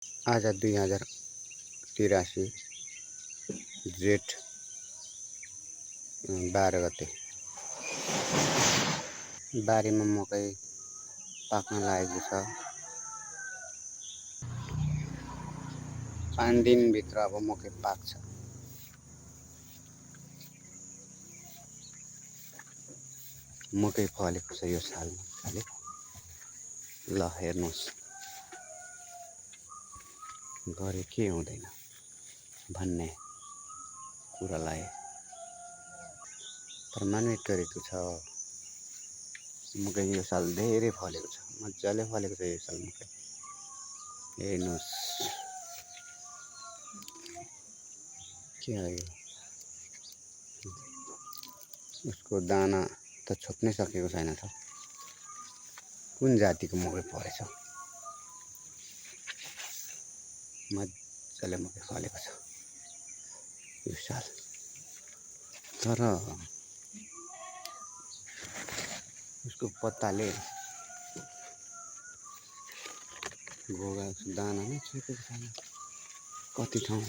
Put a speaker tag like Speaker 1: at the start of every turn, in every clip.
Speaker 1: आज 2083 जेठ 12 गते बारीमा मकै पाक्न लागेको छ। 5 दिनभित्र अब मकै पाक्छ। मकै फलेको छ यो सालमा खाले। ल हेर्नुहोस् गरे के हुँदैन भन्ने कुरालाई प्रमाणित गरेको छ। मकै यो साल धेरै फलेको छ, मजाले फलेको छ यो साल मकै। हेर्नुहोस् के हो यो, उसको दाना त छोप्नै सकेको छैन त। कुन जातिको मकै फलेछ, मजाले मकै फलेको छ यो साल। तर उसको पत्ताले घोगाएको दाना नै छोपेको छैन कति ठाउँ।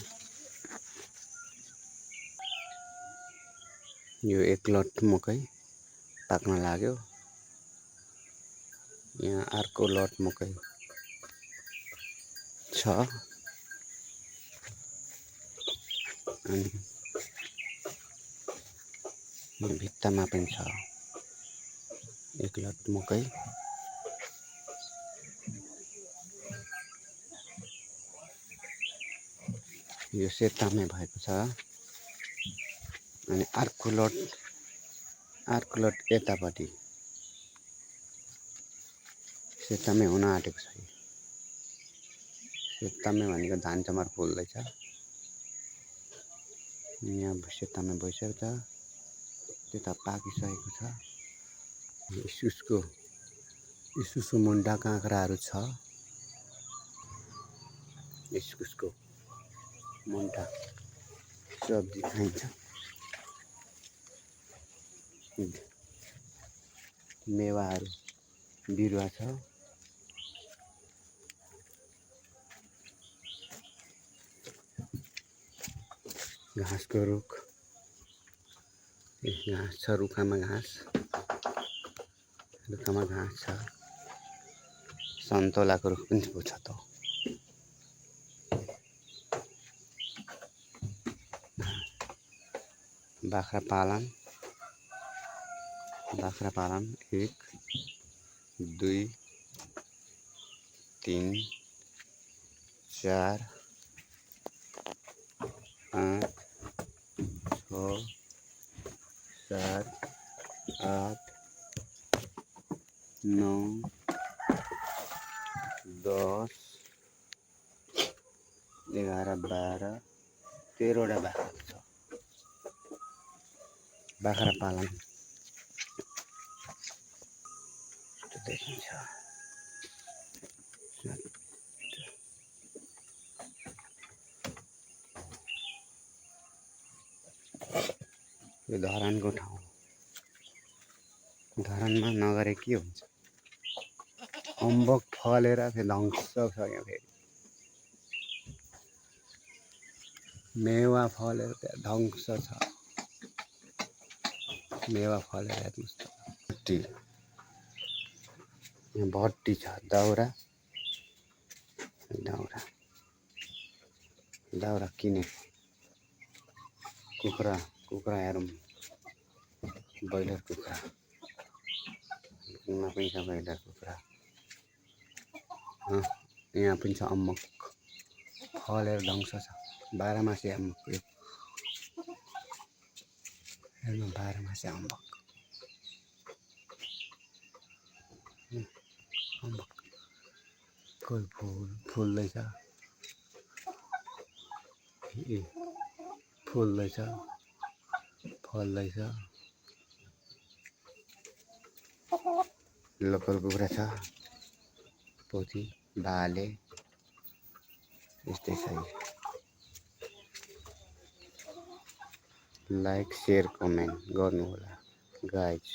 Speaker 1: यो एक लट मकै पाक्न लाग्यो, यहाँ अर्को लट मकै छ अनि भित्तामा पनि छ एक लट मकै। यो सेतामै भएको छ अनि अर्को लट यतापट्टि सेतामै हुन आँटेको छ। सेतामै भनेको धान चमर फुल्दैछ, यहाँ सेतामै भइसकेको छ, त्यता पाकिसकेको छ। इस्कुसको मुन्टा काँक्राहरू छ। इस्कुसको मुन्टा सब्जी खाइन्छ। मेवाहरू बिरुवा छ। घाँसको रुख, घाँस छ, रुखमा घाँस छ। सन्तोलाको रुख पनि छ त। बाख्रा पालन 1 2 3 4 5 6 7 8 9 10 11 12 13वटा बाख्रा छ। बाख्रा पालन देखिन्छ। यो धरानको ठाउँ, धरानमा नगरे के हुन्छ। अम्बक फलेर फेरि ध्वंस छ यहाँ। फेरि मेवा फलेर त्यहाँ ध्वंस छ। मेवा फलेर हेर्नुहोस् त। यहाँ भट्टी छ, दाउरा किने कुखुरा हेरौँ। ब्रोइलर कुखुरा पनि छ, ब्रोइलर कुखुरा। यहाँ पनि छ अम्बक फलेर ध्वंस छ। 12 मासे अम्बक, हेर्नु 12 मासे अम्बक। कोही फुल्दैछ, फल्दैछ। लोकल कुखुरा छ, पोथी भाले यस्तै छ। लाइक शेयर कमेन्ट गर्नुहोला गाइज।